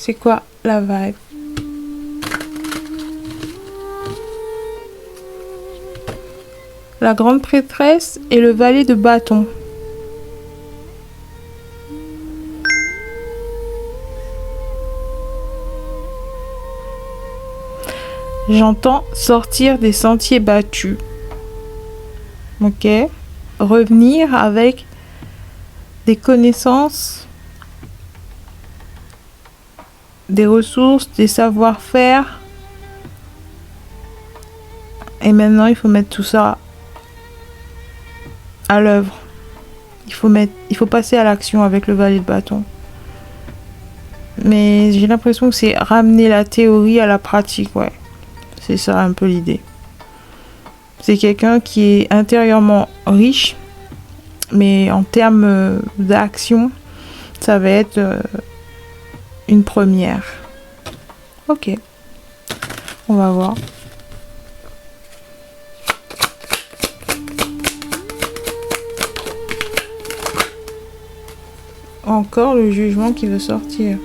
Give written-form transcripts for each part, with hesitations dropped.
C'est quoi la vibe? La grande prêtresse et le valet de bâton. J'entends sortir des sentiers battus. Ok. Revenir avec des connaissances, des ressources, des savoir-faire. Et maintenant, il faut mettre tout ça à l'œuvre. Il faut passer à l'action avec le valet de bâton. Mais j'ai l'impression que c'est ramener la théorie à la pratique, ouais. C'est ça un peu l'idée. C'est quelqu'un qui est intérieurement riche, mais en termes d'action, ça va être une première. Ok. On va voir. Encore le jugement qui veut sortir.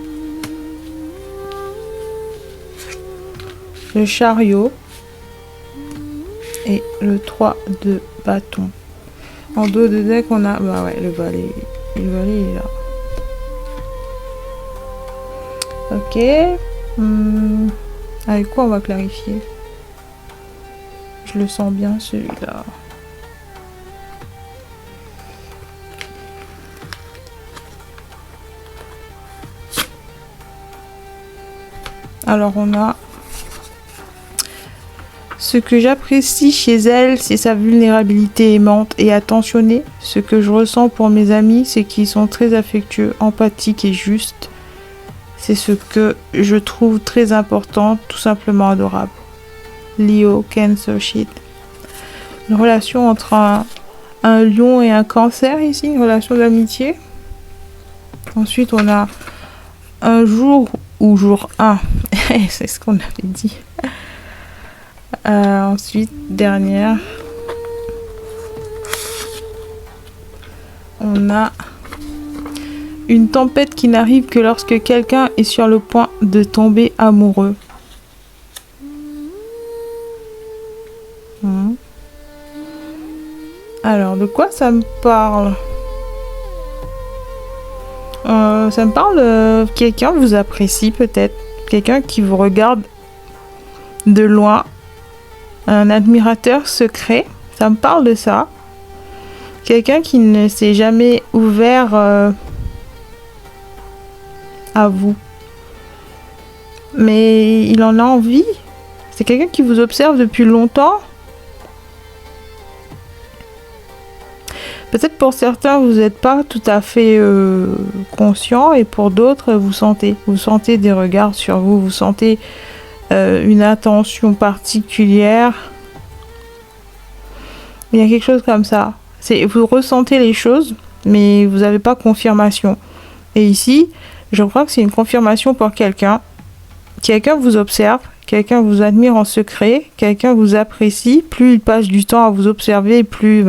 Le chariot. Et le 3 de bâton. En dos de deck, on a... Bah ouais, le valet. Le valet, il est là. Ok. Avec quoi on va clarifier? Je le sens bien, celui-là. Alors, on a... Ce que j'apprécie chez elle, c'est sa vulnérabilité aimante et attentionnée. Ce que je ressens pour mes amis, c'est qu'ils sont très affectueux, empathiques et justes. C'est ce que je trouve très important, tout simplement adorable. Leo, Cancer Shit. Une relation entre un lion et un cancer ici, une relation d'amitié. Ensuite, on a un jour ou jour 1. C'est ce qu'on avait dit. Ensuite, dernière, on a une tempête qui n'arrive que lorsque quelqu'un est sur le point de tomber amoureux. Alors, de quoi ça me parle? Ça me parle de quelqu'un vous apprécie peut-être, quelqu'un qui vous regarde de loin. Un admirateur secret, ça me parle de ça. Quelqu'un qui ne s'est jamais ouvert à vous. Mais il en a envie. C'est quelqu'un qui vous observe depuis longtemps. Peut-être pour certains, vous n'êtes pas tout à fait conscient et pour d'autres, vous sentez des regards sur vous, vous sentez une attention particulière. Il y a quelque chose comme ça. Vous ressentez les choses, mais vous n'avez pas confirmation. Et ici, je crois que c'est une confirmation pour quelqu'un. Quelqu'un vous observe, quelqu'un vous admire en secret, quelqu'un vous apprécie. Plus il passe du temps à vous observer, plus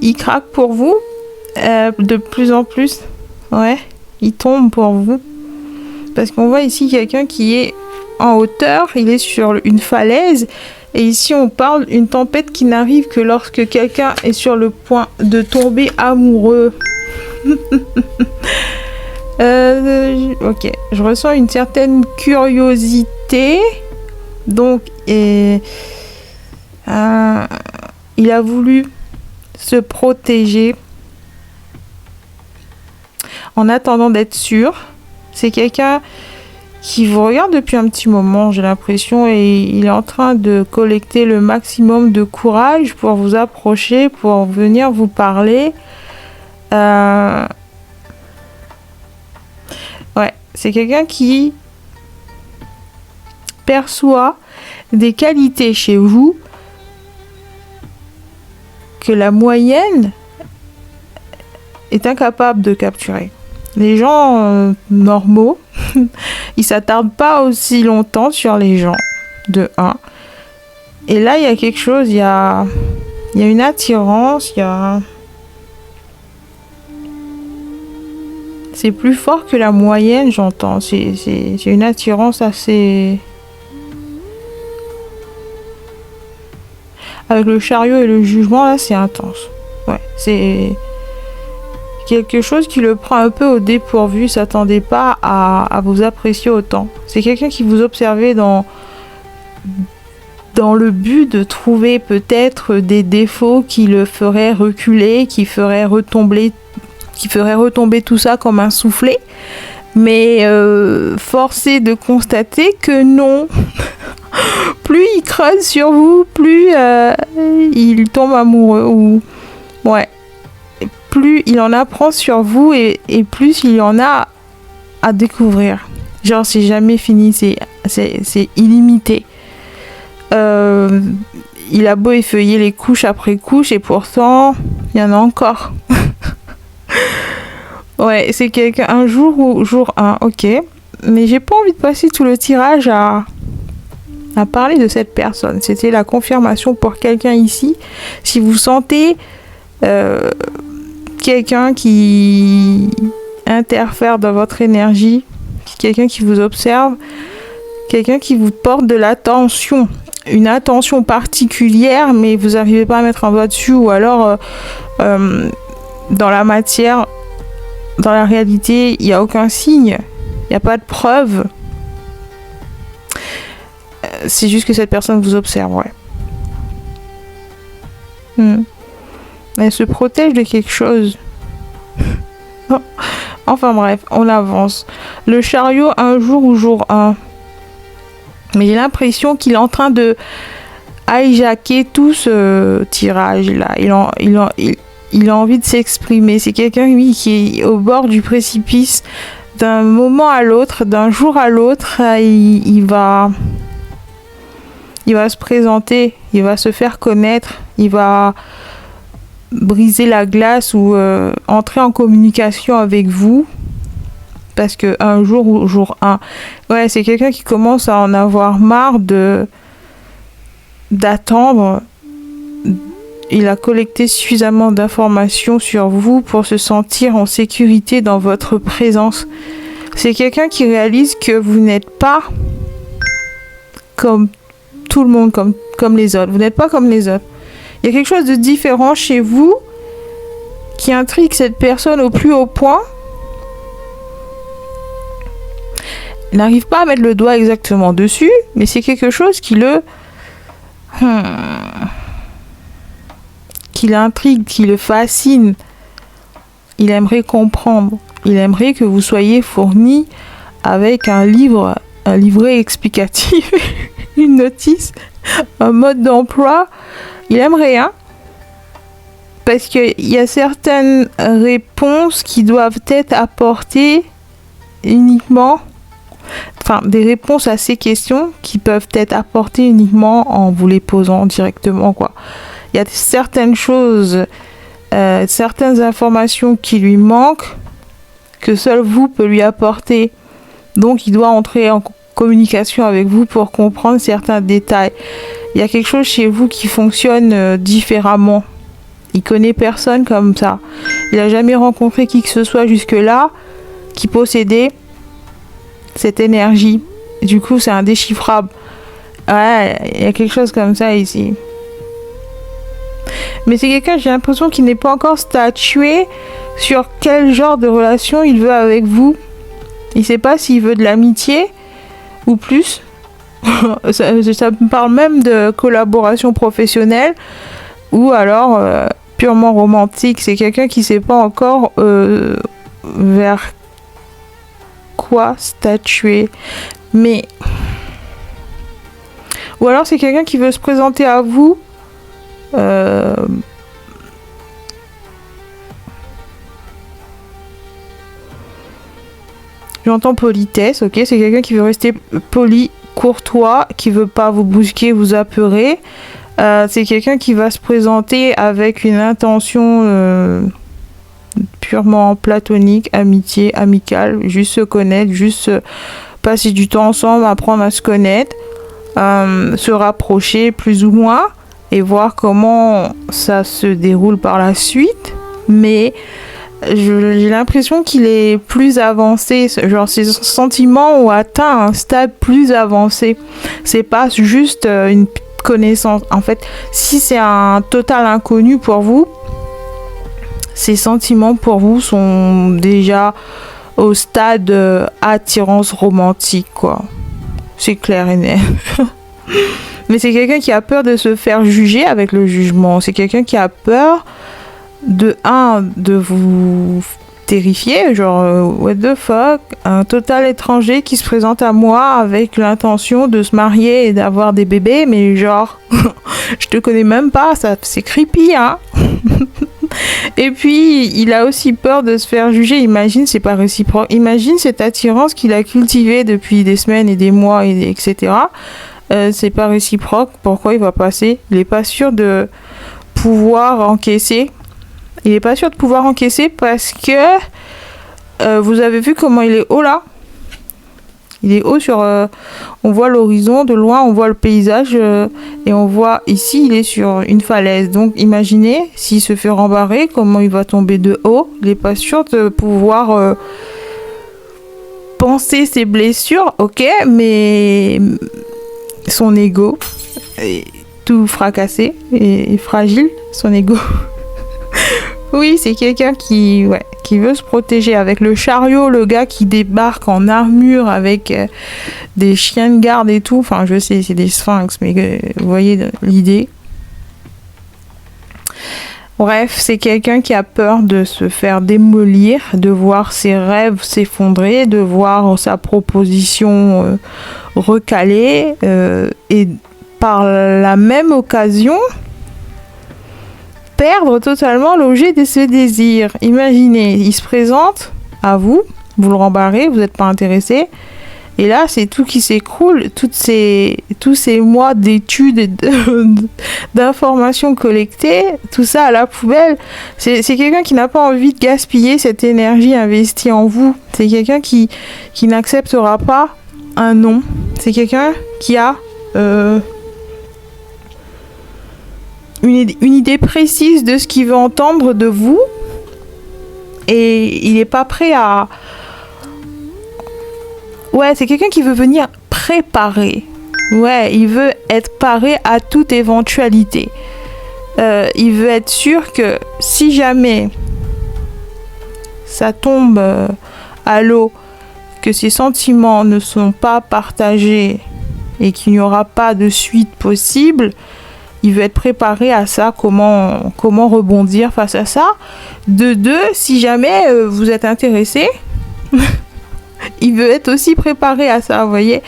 il craque pour vous. De plus en plus. Ouais, il tombe pour vous. Parce qu'on voit ici quelqu'un qui est en hauteur, il est sur une falaise. Et ici, on parle d'une tempête qui n'arrive que lorsque quelqu'un est sur le point de tomber amoureux. Ok, je ressens une certaine curiosité. Donc, il a voulu se protéger en attendant d'être sûr. C'est quelqu'un qui vous regarde depuis un petit moment, j'ai l'impression, et il est en train de collecter le maximum de courage pour vous approcher, pour venir vous parler. Ouais, c'est quelqu'un qui perçoit des qualités chez vous que la moyenne est incapable de capturer. Les gens normaux, ils s'attardent pas aussi longtemps sur les gens, de 1. Et là, il y a quelque chose, il y a une attirance, il y a C'est plus fort que la moyenne, j'entends. C'est une attirance assez... Avec le chariot et le jugement, là, c'est intense. Ouais, c'est quelque chose qui le prend un peu au dépourvu. Il s'attendait pas à vous apprécier autant. C'est quelqu'un qui vous observait dans le but de trouver peut-être des défauts qui le feraient reculer, qui feraient retomber tout ça comme un soufflet. Mais force est de constater que non. Plus il creuse sur vous, plus il tombe amoureux. Ou ouais, plus il en apprend sur vous et plus il y en a à découvrir. Genre c'est jamais fini, c'est illimité. Il a beau effeuiller les couches après couches et pourtant il y en a encore. Ouais, c'est quelqu'un un jour 1, ok. Mais j'ai pas envie de passer tout le tirage à parler de cette personne. C'était la confirmation pour quelqu'un ici. Si vous sentez quelqu'un qui interfère dans votre énergie, quelqu'un qui vous observe, quelqu'un qui vous porte de l'attention, une attention particulière, mais vous n'arrivez pas à mettre un doigt dessus, ou alors dans la matière, dans la réalité, il n'y a aucun signe, il n'y a pas de preuve. C'est juste que cette personne vous observe, ouais. Elle se protège de quelque chose. Enfin bref, on avance. Le chariot, un jour 1. Mais j'ai l'impression qu'il est en train de hijacker tout ce tirage-là. Il a envie de s'exprimer. C'est quelqu'un, oui, qui est au bord du précipice. D'un moment à l'autre, d'un jour à l'autre, il va se présenter, il va se faire connaître, il va briser la glace ou entrer en communication avec vous. Parce que un jour 1, ouais, c'est quelqu'un qui commence à en avoir marre d'attendre. Il a collecté suffisamment d'informations sur vous pour se sentir en sécurité dans votre présence. C'est quelqu'un qui réalise que vous n'êtes pas comme tout le monde, comme les autres. Vous n'êtes pas comme les autres. Il y a quelque chose de différent chez vous qui intrigue cette personne au plus haut point. Il n'arrive pas à mettre le doigt exactement dessus, mais c'est quelque chose qui l'intrigue, qui le fascine. Il aimerait comprendre. Il aimerait que vous soyez fourni avec un livret explicatif, une notice, un mode d'emploi. Il aimerait, parce qu'il y a certaines réponses qui doivent être apportées uniquement, enfin des réponses à ces questions qui peuvent être apportées uniquement en vous les posant directement, quoi. Il y a certaines choses, certaines informations qui lui manquent, que seul vous peut lui apporter. Donc il doit entrer en communication avec vous pour comprendre certains détails. Il y a quelque chose chez vous qui fonctionne différemment. Il connaît personne comme ça. Il n'a jamais rencontré qui que ce soit jusque-là qui possédait cette énergie. Du coup, c'est indéchiffrable. Ouais, il y a quelque chose comme ça ici. Mais c'est quelqu'un, j'ai l'impression qu'il n'est pas encore statué sur quel genre de relation il veut avec vous. Il ne sait pas s'il veut de l'amitié ou plus. ça me parle même de collaboration professionnelle ou alors purement romantique. C'est quelqu'un qui ne sait pas encore vers quoi statuer. Mais... Ou alors c'est quelqu'un qui veut se présenter à vous j'entends politesse, ok, c'est quelqu'un qui veut rester poli, courtois, qui veut pas vous brusquer, vous apeurer. C'est quelqu'un qui va se présenter avec une intention purement platonique, amitié, amicale, juste se connaître, juste passer du temps ensemble, apprendre à se connaître, se rapprocher plus ou moins et voir comment ça se déroule par la suite. Mais j'ai l'impression qu'il est plus avancé, genre ses sentiments ont atteint un stade plus avancé. C'est pas juste une connaissance. En fait, si c'est un total inconnu pour vous, ses sentiments pour vous sont déjà au stade attirance romantique, quoi. C'est clair et net. Mais c'est quelqu'un qui a peur de se faire juger avec le jugement. C'est quelqu'un qui a peur de vous terrifier, genre what the fuck, un total étranger qui se présente à moi avec l'intention de se marier et d'avoir des bébés, mais genre je te connais même pas, ça c'est creepy, hein. Et puis il a aussi peur de se faire juger. Imagine, c'est pas réciproque. Imagine cette attirance qu'il a cultivée depuis des semaines et des mois, etc. C'est pas réciproque. Pourquoi il va passer? Il est pas sûr de pouvoir encaisser. Il est pas sûr de pouvoir encaisser parce que vous avez vu comment il est haut là. Il est haut sur... on voit l'horizon de loin, on voit le paysage et on voit ici, il est sur une falaise. Donc imaginez, s'il se fait rembarrer, comment il va tomber de haut. Il n'est pas sûr de pouvoir penser ses blessures, ok, mais son ego est tout fracassé et fragile, son ego. Oui, c'est quelqu'un qui veut se protéger avec le chariot, le gars qui débarque en armure avec des chiens de garde et tout. Enfin, je sais, c'est des sphinx, mais vous voyez l'idée. Bref, c'est quelqu'un qui a peur de se faire démolir, de voir ses rêves s'effondrer, de voir sa proposition recalée et par la même occasion perdre totalement l'objet de ses désirs. Imaginez, il se présente à vous, vous le rembarrez, vous n'êtes pas intéressé, et là c'est tout qui s'écroule, tous ces mois d'études et d'informations collectées, tout ça à la poubelle. C'est quelqu'un qui n'a pas envie de gaspiller cette énergie investie en vous. C'est quelqu'un qui n'acceptera pas un non. C'est quelqu'un qui a une idée précise de ce qu'il veut entendre de vous et il n'est pas prêt à... Ouais, c'est quelqu'un qui veut venir préparer. Ouais, il veut être paré à toute éventualité. Il veut être sûr que si jamais ça tombe à l'eau, que ses sentiments ne sont pas partagés et qu'il n'y aura pas de suite possible, il veut être préparé à ça, comment rebondir face à ça. De deux, si jamais vous êtes intéressé, il veut être aussi préparé à ça, vous voyez.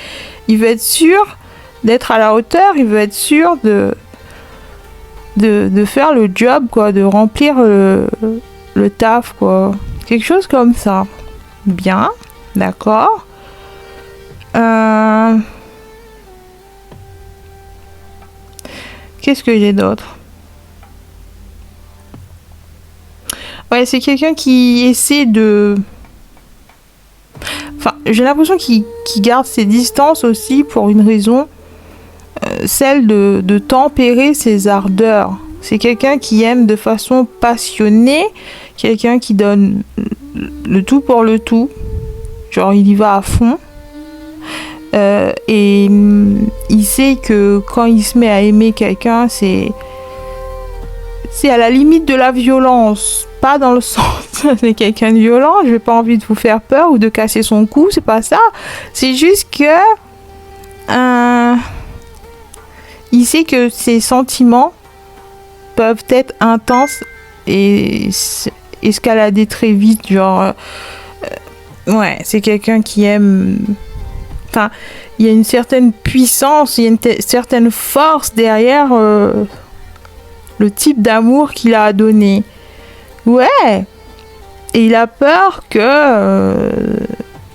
Il veut être sûr d'être à la hauteur, il veut être sûr de faire le job, quoi, de remplir le taf, quoi. Quelque chose comme ça. Bien, d'accord. Qu'est-ce que j'ai d'autre? Ouais, c'est quelqu'un qui essaie de... Enfin, j'ai l'impression qu'il garde ses distances aussi pour une raison, celle de tempérer ses ardeurs. C'est quelqu'un qui aime de façon passionnée, quelqu'un qui donne le tout pour le tout. Genre, il y va à fond. Et il sait que quand il se met à aimer quelqu'un, c'est à la limite de la violence. Pas dans le sens c'est quelqu'un de violent, j'ai pas envie de vous faire peur ou de casser son cou, c'est pas ça. C'est juste que il sait que ses sentiments peuvent être intenses et escalader très vite. Genre, ouais, c'est quelqu'un qui aime... Enfin, il y a une certaine puissance, il y a une certaine force derrière le type d'amour qu'il a à donner. Ouais. Et il a peur que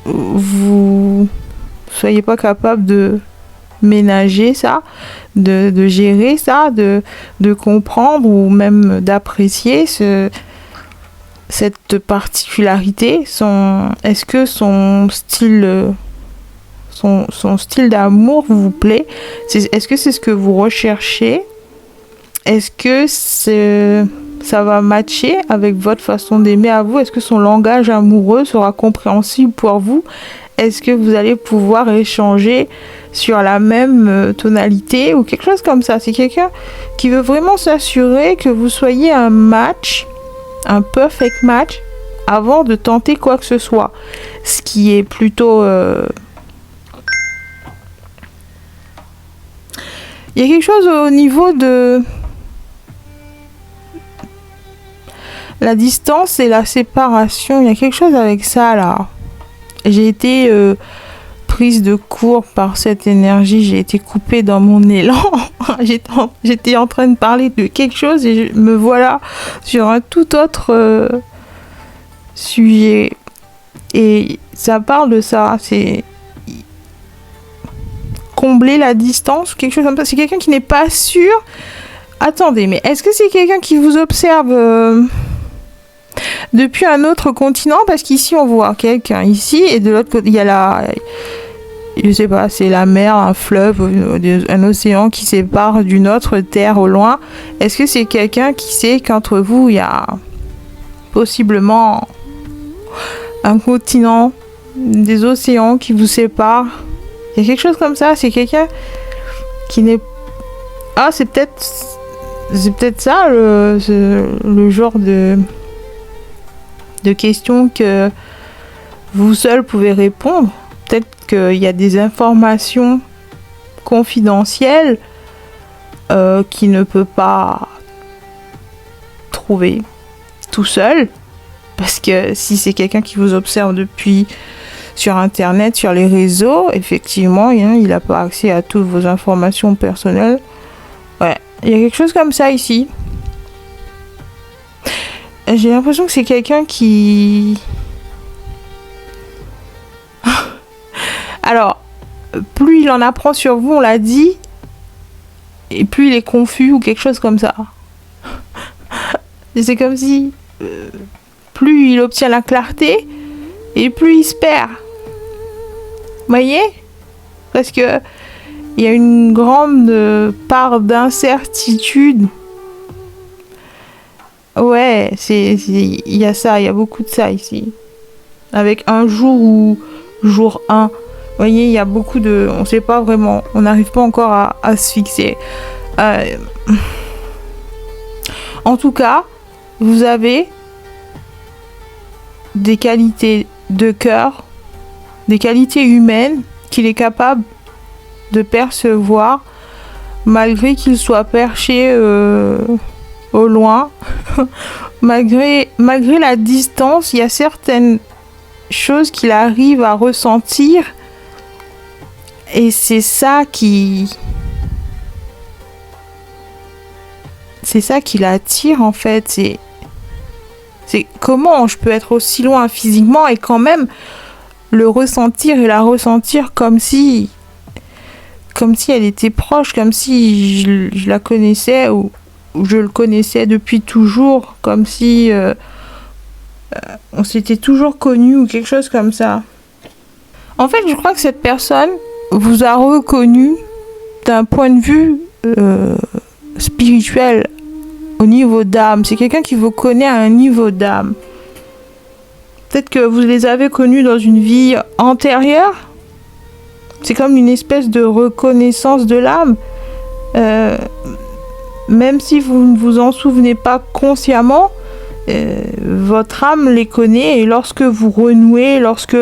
vous soyez pas capable de ménager ça, de gérer ça, de comprendre ou même d'apprécier cette particularité. Est-ce que son style... Son style d'amour vous plaît? Est-ce que c'est ce que vous recherchez? Est-ce que ça va matcher avec votre façon d'aimer à vous? Est-ce que son langage amoureux sera compréhensible pour vous? Est-ce que vous allez pouvoir échanger sur la même tonalité ou quelque chose comme ça? C'est quelqu'un qui veut vraiment s'assurer que vous soyez un match, un perfect match, avant de tenter quoi que ce soit. Ce qui est plutôt... Il y a quelque chose au niveau de la distance et la séparation. Il y a quelque chose avec ça là. J'ai été prise de court par cette énergie. J'ai été coupée dans mon élan. J'étais en train de parler de quelque chose et me voilà sur un tout autre sujet. Et ça parle de ça. C'est combler la distance, quelque chose comme ça. C'est quelqu'un qui n'est pas sûr. Attendez, mais est-ce que c'est quelqu'un qui vous observe depuis un autre continent? Parce qu'ici on voit quelqu'un ici et de l'autre côté il y a la, je sais pas, c'est la mer, un fleuve, un océan qui sépare d'une autre terre au loin. Est-ce que c'est quelqu'un qui sait qu'entre vous il y a possiblement un continent, des océans qui vous séparent? Il y a quelque chose comme ça. C'est quelqu'un qui n'est... Ah, c'est peut-être ça le genre de questions que vous seul pouvez répondre. Peut-être qu'il y a des informations confidentielles qu'il ne peut pas trouver tout seul. Parce que si c'est quelqu'un qui vous observe depuis sur Internet, sur les réseaux, effectivement, il n'a pas accès à toutes vos informations personnelles. Ouais, il y a quelque chose comme ça ici. J'ai l'impression que c'est quelqu'un qui... Alors, plus il en apprend sur vous, on l'a dit, et plus il est confus ou quelque chose comme ça. C'est comme si plus il obtient la clarté, et plus il se perd. Vous voyez? Parce que il y a une grande part d'incertitude. Ouais, il y a ça, il y a beaucoup de ça ici. Avec un jour ou jour 1. Vous voyez, il y a beaucoup de... On ne sait pas vraiment, on n'arrive pas encore à se fixer. En tout cas, vous avez des qualités de cœur, des qualités humaines qu'il est capable de percevoir malgré qu'il soit perché au loin. malgré la distance, il y a certaines choses qu'il arrive à ressentir et c'est ça qui l'attire en fait. C'est comment je peux être aussi loin physiquement et quand même le ressentir et la ressentir comme si elle était proche, comme si je la connaissais ou je le connaissais depuis toujours, comme si on s'était toujours connus ou quelque chose comme ça. En fait, je crois que cette personne vous a reconnu d'un point de vue spirituel, au niveau d'âme. C'est quelqu'un qui vous connaît à un niveau d'âme. Peut-être que vous les avez connus dans une vie antérieure. C'est comme une espèce de reconnaissance de l'âme. Même si vous ne vous en souvenez pas consciemment, votre âme les connaît et lorsque vous renouez, lorsque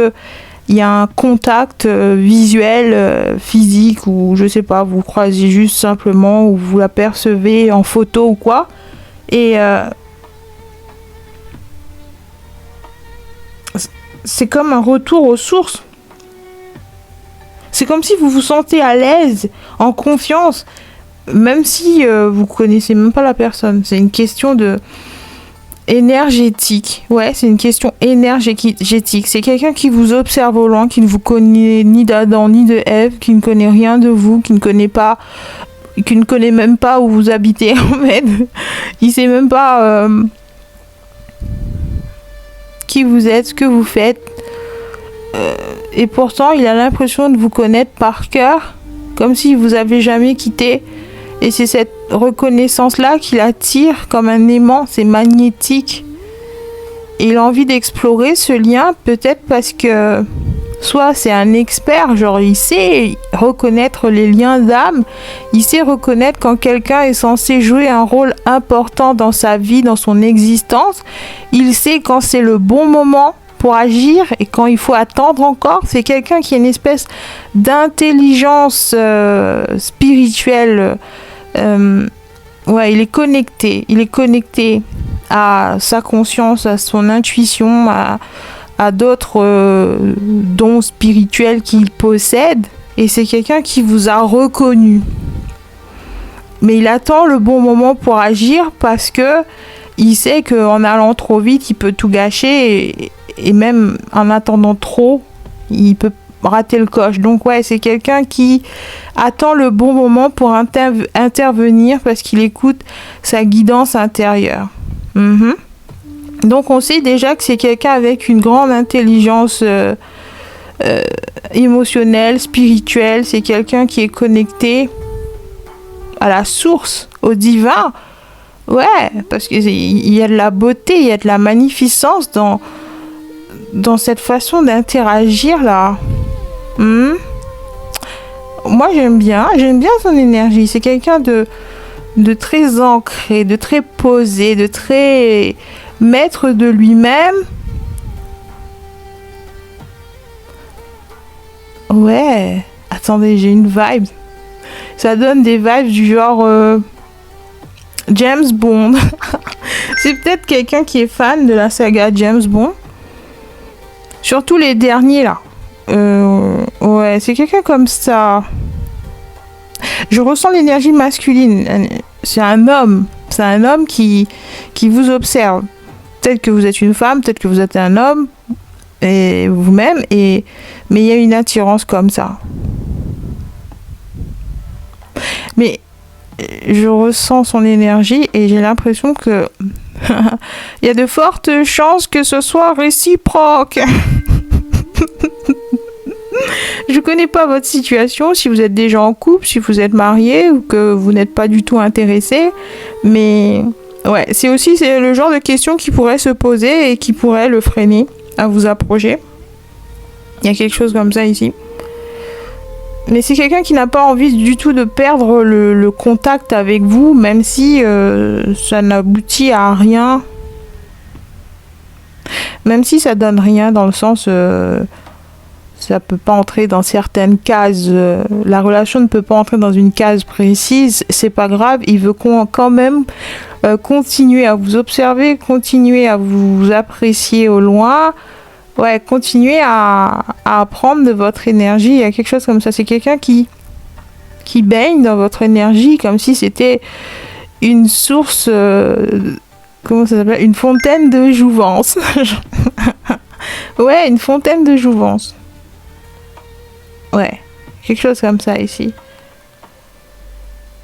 il y a un contact visuel, physique ou je sais pas, vous croisez juste simplement ou vous l'apercevez en photo ou quoi, et c'est comme un retour aux sources. C'est comme si vous vous sentez à l'aise, en confiance, même si vous connaissez même pas la personne. C'est une question de énergétique. Ouais, c'est une question énergétique. C'est quelqu'un qui vous observe au loin, qui ne vous connaît ni d'Adam ni de Ève, qui ne connaît rien de vous, qui ne connaît même pas où vous habitez en fait. Il sait même pas qui vous êtes, ce que vous faites. Et pourtant, il a l'impression de vous connaître par cœur, comme si vous avez jamais quitté. Et c'est cette reconnaissance-là qui l'attire comme un aimant, c'est magnétique. Et il a envie d'explorer ce lien, peut-être parce que soit c'est un expert, genre il sait reconnaître les liens d'âme, il sait reconnaître quand quelqu'un est censé jouer un rôle important dans sa vie, dans son existence, il sait quand c'est le bon moment pour agir et quand il faut attendre encore. C'est quelqu'un qui a une espèce d'intelligence spirituelle. Ouais, il est connecté à sa conscience, à son intuition, à d'autres dons spirituels qu'il possède. Et c'est quelqu'un qui vous a reconnu. Mais il attend le bon moment pour agir parce que il sait qu'en allant trop vite, il peut tout gâcher et même en attendant trop, il peut rater le coche. Donc ouais, c'est quelqu'un qui attend le bon moment pour intervenir parce qu'il écoute sa guidance intérieure. Donc on sait déjà que c'est quelqu'un avec une grande intelligence émotionnelle, spirituelle. C'est quelqu'un qui est connecté à la source, au divin. Ouais, parce qu'il y a de la beauté, il y a de la magnificence dans cette façon d'interagir là. Moi j'aime bien son énergie. C'est quelqu'un de très ancré, de très posé, de très maître de lui-même. Ouais, attendez, j'ai une vibe. Ça donne des vibes du genre James Bond. C'est peut-être quelqu'un qui est fan de la saga James Bond. Surtout les derniers là. Ouais, c'est quelqu'un comme ça. Je ressens l'énergie masculine. C'est un homme qui vous observe. Peut-être que vous êtes une femme, peut-être que vous êtes un homme, et vous-même, mais il y a une attirance comme ça. Mais je ressens son énergie et j'ai l'impression que il y a de fortes chances que ce soit réciproque. Je connais pas votre situation, si vous êtes déjà en couple, si vous êtes marié ou que vous n'êtes pas du tout intéressé, mais ouais, c'est le genre de question qui pourrait se poser et qui pourrait le freiner à vous approcher. Il y a quelque chose comme ça ici. Mais c'est quelqu'un qui n'a pas envie du tout de perdre le contact avec vous, même si ça n'aboutit à rien. Même si ça donne rien dans le sens... ça peut pas entrer dans certaines cases. La relation ne peut pas entrer dans une case précise. C'est pas grave. Il veut quand même continuer à vous observer, continuer à vous apprécier au loin. Ouais, continuer à apprendre de votre énergie. Il y a quelque chose comme ça. C'est quelqu'un qui baigne dans votre énergie comme si c'était une source... comment ça s'appelle ? Une fontaine de jouvence. Ouais, une fontaine de jouvence. Ouais, quelque chose comme ça ici.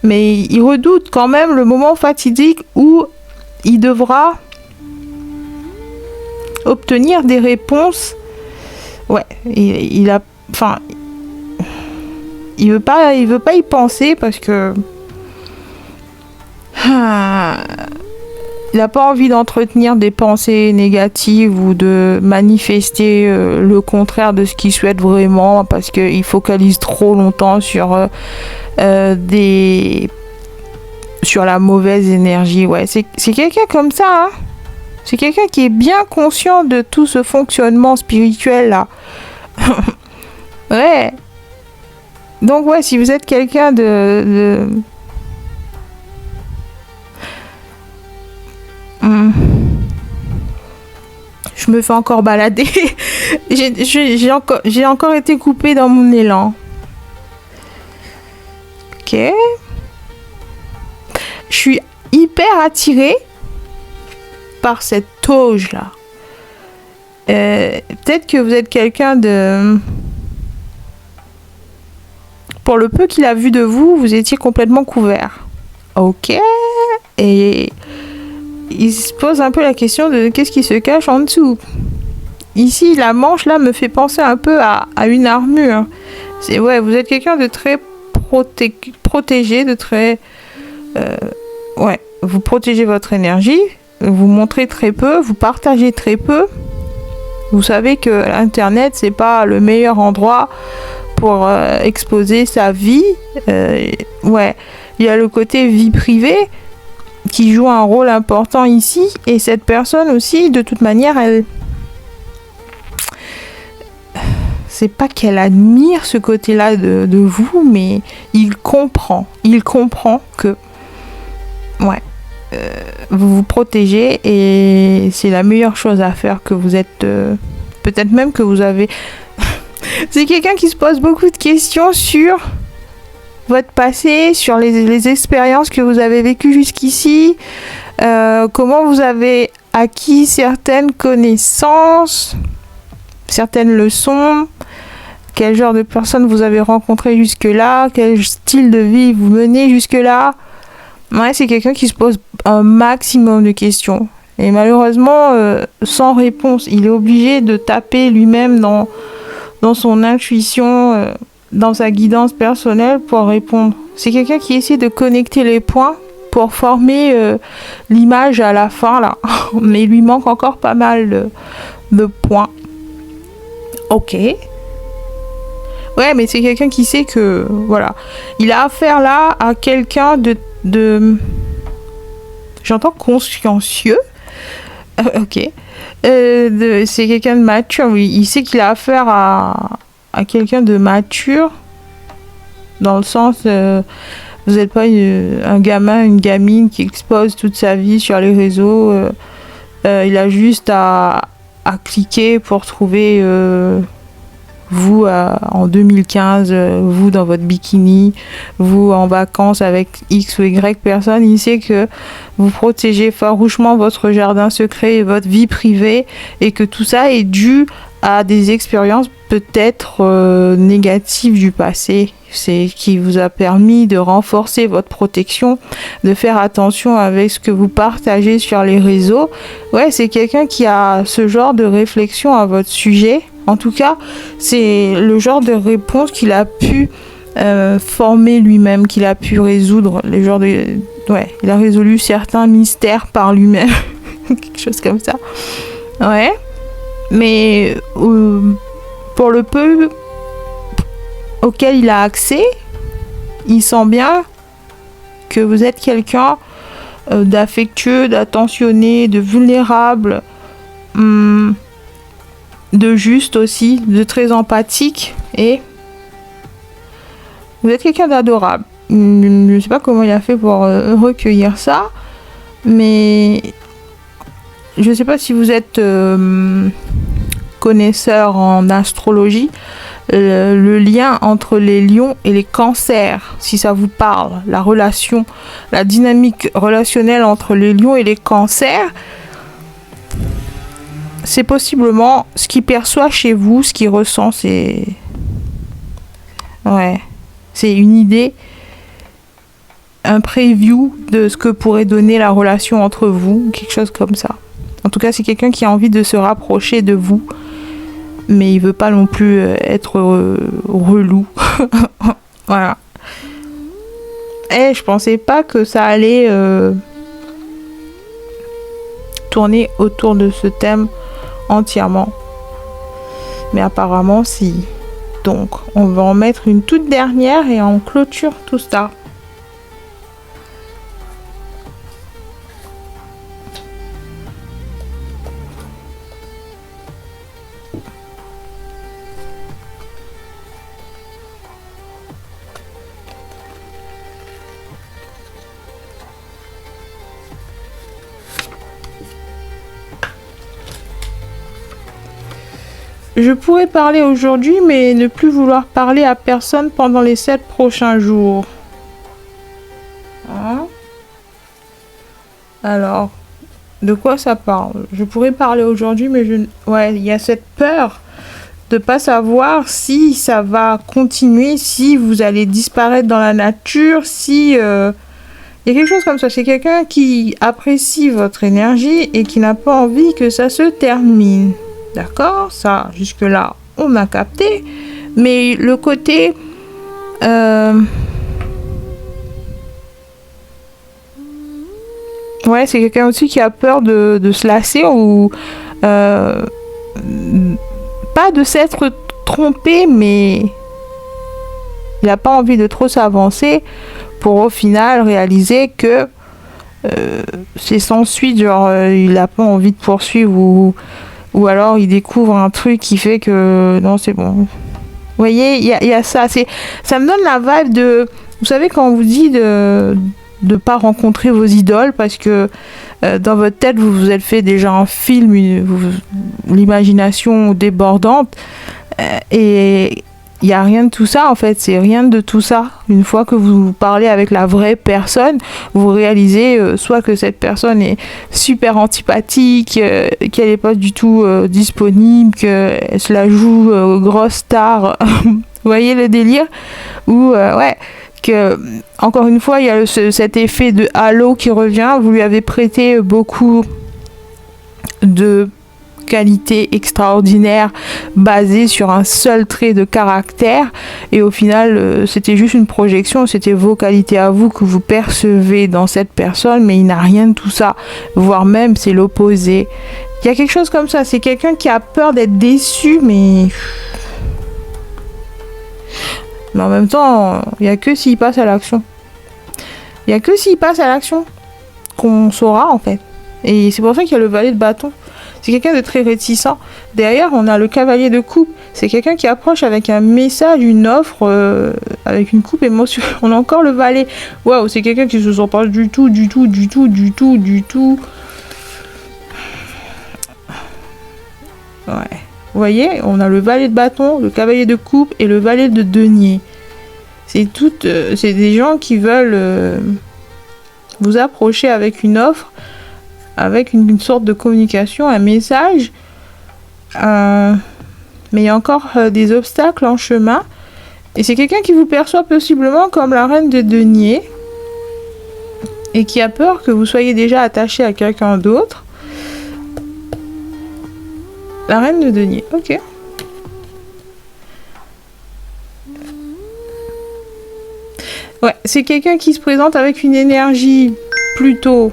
Mais il redoute quand même le moment fatidique où il devra obtenir des réponses. Ouais, il veut pas y penser parce que il n'a pas envie d'entretenir des pensées négatives ou de manifester le contraire de ce qu'il souhaite vraiment parce qu'il focalise trop longtemps sur la mauvaise énergie. Ouais, c'est quelqu'un comme ça, hein. C'est quelqu'un qui est bien conscient de tout ce fonctionnement spirituel là. Ouais. Donc ouais, si vous êtes quelqu'un de... Je me fais encore balader. J'ai encore été coupée dans mon élan. Ok. Je suis hyper attirée par cette toge là. Peut-être que vous êtes quelqu'un de... Pour le peu qu'il a vu de vous, vous étiez complètement couvert. Ok. Et il se pose un peu la question de qu'est-ce qui se cache en dessous. Ici, la manche là me fait penser un peu à une armure. Ouais, vous êtes quelqu'un de très protégé, de très Ouais, vous protégez votre énergie, vous montrez très peu, vous partagez très peu. Vous savez que l'internet, c'est pas le meilleur endroit pour exposer sa vie. Ouais, il y a le côté vie privée qui joue un rôle important ici, et cette personne aussi, de toute manière, elle, c'est pas qu'elle admire ce côté-là de vous, mais il comprend que, ouais, vous vous protégez, et c'est la meilleure chose à faire, que vous êtes, peut-être même que vous avez, c'est quelqu'un qui se pose beaucoup de questions sur votre passé, sur les expériences que vous avez vécues jusqu'ici, comment vous avez acquis certaines connaissances, certaines leçons, quel genre de personnes vous avez rencontré jusque-là, quel style de vie vous menez jusque-là. Ouais, c'est quelqu'un qui se pose un maximum de questions. Et malheureusement, sans réponse, il est obligé de taper lui-même dans son intuition, dans sa guidance personnelle pour répondre. C'est quelqu'un qui essaie de connecter les points pour former l'image à la fin, là. Mais il lui manque encore pas mal de points. Ok. Ouais, mais c'est quelqu'un qui sait que, voilà, il a affaire là à quelqu'un de j'entends consciencieux. Ok. C'est quelqu'un de mature, oui. Il sait qu'il a affaire à quelqu'un de mature, dans le sens, vous n'êtes pas un gamin, une gamine qui expose toute sa vie sur les réseaux. Il a juste à cliquer pour trouver vous en 2015, vous dans votre bikini, vous en vacances avec X ou Y personnes. Il sait que vous protégez farouchement votre jardin secret et votre vie privée, et que tout ça est dû à des expériences peut-être négatives du passé. C'est qui vous a permis de renforcer votre protection, de faire attention avec ce que vous partagez sur les réseaux. Ouais, c'est quelqu'un qui a ce genre de réflexion à votre sujet. En tout cas, c'est le genre de réponse qu'il a pu former lui-même, qu'il a pu résoudre. Ouais, il a résolu certains mystères par lui-même. Quelque chose comme ça. Ouais. Mais pour le peu auquel il a accès, il sent bien que vous êtes quelqu'un d'affectueux, d'attentionné, de vulnérable, de juste aussi, de très empathique, et vous êtes quelqu'un d'adorable. Je ne sais pas comment il a fait pour recueillir ça, mais je ne sais pas si vous êtes connaisseur en astrologie. Le lien entre les lions et les cancers, si ça vous parle, la relation, la dynamique relationnelle entre les lions et les cancers, c'est possiblement ce qu'il perçoit chez vous, ce qu'il ressent, c'est... Ouais, c'est une idée, un preview de ce que pourrait donner la relation entre vous, quelque chose comme ça. En tout cas, c'est quelqu'un qui a envie de se rapprocher de vous, mais il veut pas non plus être relou. Voilà. Et je pensais pas que ça allait tourner autour de ce thème entièrement. Mais apparemment, si. Donc, on va en mettre une toute dernière et on clôture tout ça. Je pourrais parler aujourd'hui, mais ne plus vouloir parler à personne pendant les 7 prochains jours. Hein? Alors, de quoi ça parle? Je pourrais parler aujourd'hui, mais ouais, il y a cette peur de pas savoir si ça va continuer, si vous allez disparaître dans la nature, si... il y a quelque chose comme ça. C'est quelqu'un qui apprécie votre énergie et qui n'a pas envie que ça se termine. D'accord, ça, jusque-là, on a capté. Mais le côté... Ouais, c'est quelqu'un aussi qui a peur de se lasser ou pas de s'être trompé, mais il n'a pas envie de trop s'avancer pour au final réaliser que c'est sans suite, genre il n'a pas envie de poursuivre ou alors il découvre un truc qui fait que non, c'est bon. Vous voyez, il y a ça. Ça me donne la vibe de... Vous savez, quand on vous dit de ne pas rencontrer vos idoles parce que dans votre tête, vous vous êtes fait déjà un film, l'imagination débordante, et il n'y a rien de tout ça en fait, c'est rien de tout ça. Une fois que vous parlez avec la vraie personne, vous réalisez soit que cette personne est super antipathique, qu'elle n'est pas du tout disponible, qu'elle se la joue grosse star, vous voyez le délire? Ou ouais, que encore une fois il y a cet effet de halo qui revient, vous lui avez prêté beaucoup de qualité extraordinaire basée sur un seul trait de caractère et au final c'était juste une projection, c'était vos qualités à vous que vous percevez dans cette personne, mais il n'a rien de tout ça, voire même c'est l'opposé. Il y a quelque chose comme ça, c'est quelqu'un qui a peur d'être déçu, mais en même temps il n'y a que s'il passe à l'action, il n'y a que s'il passe à l'action qu'on saura en fait. Et c'est pour ça qu'il y a le valet de bâton. C'est quelqu'un de très réticent. Derrière, on a le cavalier de coupe. C'est quelqu'un qui approche avec un message, une offre, avec une coupe émotionnelle. On a encore le valet. Waouh, c'est quelqu'un qui se sent pas du tout. Ouais. Vous voyez, on a le valet de bâton, le cavalier de coupe et le valet de denier. C'est des gens qui veulent vous approcher avec une offre, avec une sorte de communication, un message, mais il y a encore des obstacles en chemin, et c'est quelqu'un qui vous perçoit possiblement comme la reine de denier, et qui a peur que vous soyez déjà attaché à quelqu'un d'autre. La reine de denier, ok. Ouais, c'est quelqu'un qui se présente avec une énergie plutôt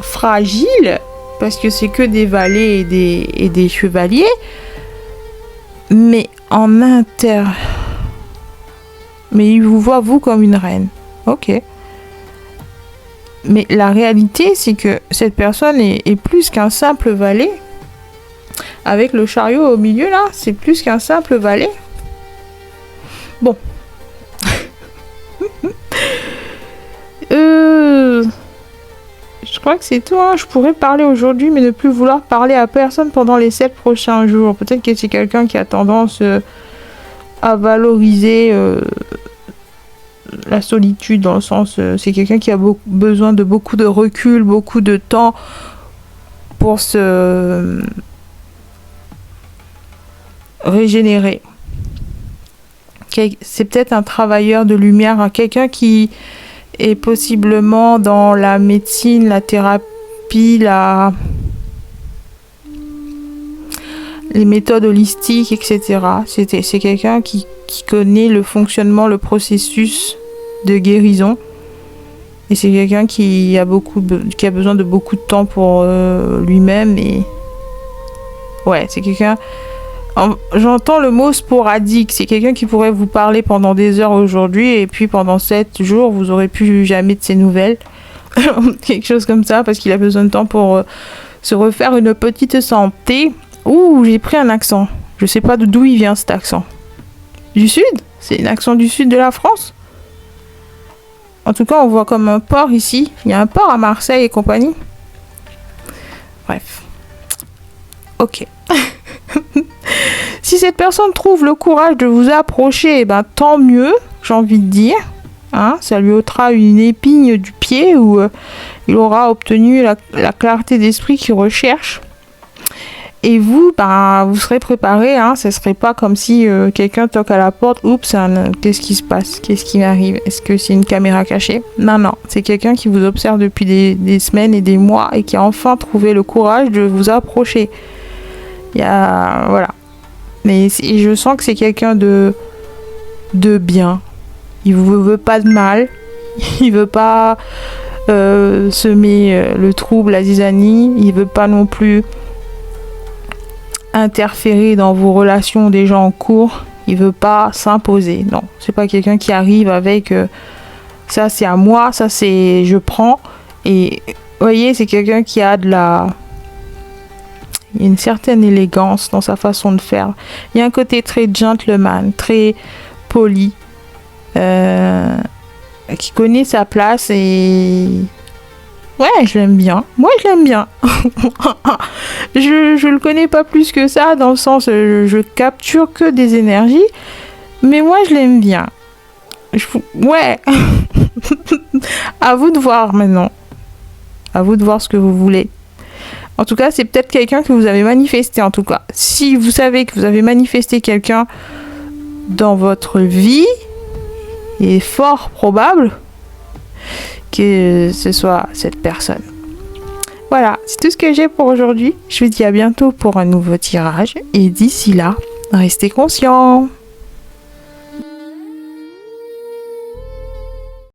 fragile, parce que c'est que des valets et des chevaliers, mais mais il vous voit vous comme une reine, ok. Mais la réalité c'est que cette personne est plus qu'un simple valet. Avec le chariot au milieu là, c'est plus qu'un simple valet. Bon. Je crois que c'est tout, hein. Je pourrais parler aujourd'hui, mais ne plus vouloir parler à personne pendant les 7 prochains jours. Peut-être que c'est quelqu'un qui a tendance à valoriser la solitude, dans le sens, c'est quelqu'un qui a besoin de beaucoup de recul, beaucoup de temps pour se régénérer. C'est peut-être un travailleur de lumière, hein, quelqu'un qui est possiblement dans la médecine, la thérapie, les méthodes holistiques, etc. C'est quelqu'un qui connaît le fonctionnement, le processus de guérison. Et c'est quelqu'un qui a besoin de beaucoup de temps pour lui-même. Et ouais, c'est quelqu'un... J'entends le mot sporadique. C'est quelqu'un qui pourrait vous parler pendant des heures aujourd'hui, et puis pendant 7 jours, vous aurez plus jamais de ses nouvelles. Quelque chose comme ça, parce qu'il a besoin de temps pour se refaire une petite santé. Ouh, j'ai pris un accent. Je sais pas d'où il vient cet accent. Du sud? C'est un accent du sud de la France? En tout cas, on voit comme un port ici. Il y a un port à Marseille et compagnie. Bref. Ok. Si cette personne trouve le courage de vous approcher, eh ben, tant mieux, j'ai envie de dire. Hein, ça lui ôtera une épine du pied, où il aura obtenu la clarté d'esprit qu'il recherche. Et vous, ben, vous serez préparé. Hein, ce ne serait pas comme si quelqu'un toque à la porte. Oups, qu'est-ce qui se passe? Qu'est-ce qui m'arrive? Est-ce que c'est une caméra cachée? Non. C'est quelqu'un qui vous observe depuis des semaines et des mois et qui a enfin trouvé le courage de vous approcher. Voilà. Mais je sens que c'est quelqu'un de bien. Il vous veut pas de mal. Il veut pas semer le trouble, la zizanie. Il veut pas non plus interférer dans vos relations déjà en cours. Il veut pas s'imposer. Non, c'est pas quelqu'un qui arrive avec ça c'est à moi, ça c'est je prends. Et vous voyez, c'est quelqu'un qui a il y a une certaine élégance dans sa façon de faire. Il y a un côté très gentleman, très poli, qui connaît sa place et ouais, je l'aime bien. Moi, je l'aime bien. je le connais pas plus que ça, dans le sens, je capture que des énergies, mais moi, je l'aime bien. Ouais. À vous de voir maintenant. À vous de voir ce que vous voulez. En tout cas, c'est peut-être quelqu'un que vous avez manifesté, en tout cas. Si vous savez que vous avez manifesté quelqu'un dans votre vie, il est fort probable que ce soit cette personne. Voilà, c'est tout ce que j'ai pour aujourd'hui. Je vous dis à bientôt pour un nouveau tirage. Et d'ici là, restez conscients.